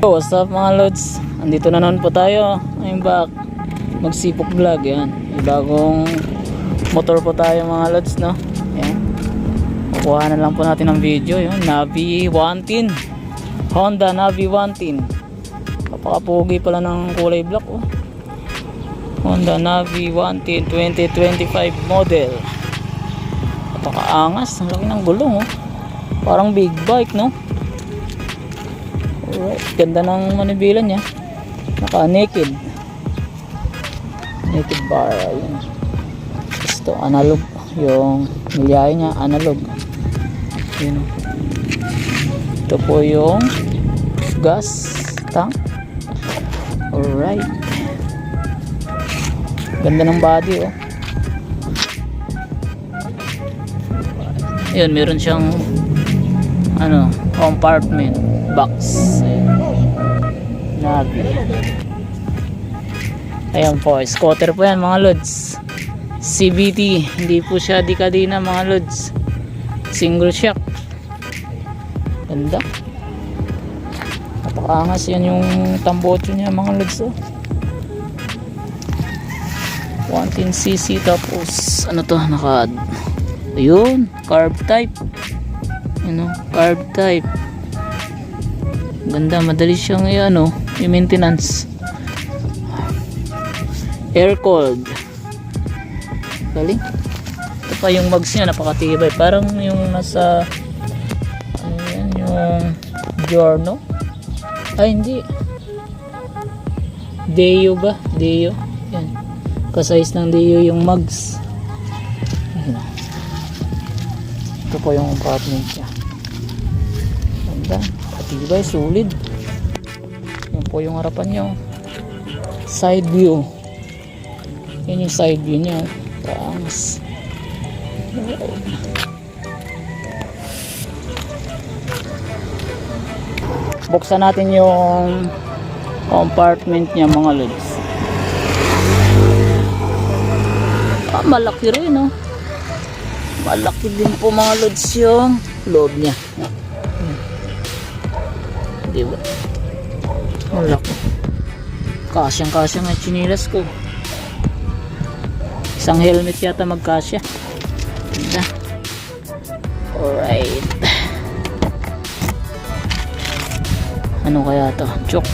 What's up mga lods? Andito na naman po tayo. I'm back. Magsipok vlog yan. May bagong motor po tayo mga lods, no? Yan. Kukuha na lang po natin ng video. Yun, Navi 110. Honda Navi 110. Kapakapugi pala ng kulay black, oh. Honda Navi 110 2025 model. Napakaangas. Ang laki ng gulong, oh. Parang big bike, no? Alright, ganda ng manibela niya. Naka naked bar. Ayun. Ito analog. Yung milyahe niya analog. Yun. Ito po yung gas tank. Alright, ganda ng body, oh. Yun, meron siyang compartment box. Navi. Ayan po, scooter po yan mga lods. CVT, hindi po siya dekadina mga lods. Single shock. Ganda. Napakaangas yan yung tambocho niya mga lods, oh. 110cc tapos ano to, ayun, carb type. Carb type. Ganda, madali siyang i-maintenance. Air cooled. Galing. Ito pa yung mags niya, napakatibay. Parang yung nasa yung Giorno. Ay, hindi. Deo ba? Deo. Yan. Kasize ng Deo yung mags. Ayan. Ito po yung compartment niya. Ganda. Patibay, solid. Yan po yung harapan niya. Side view. Yan yung side view niya. Taangas. Buksan natin yung compartment niya mga lods. Malaki rin, no? Malaki din po mga lods yung loob niya. Diba? Malaki. Kasyang-kasya nga chinilas ko. Isang helmet yata magkasya. Ganda. Alright. Ano kaya to? Choke.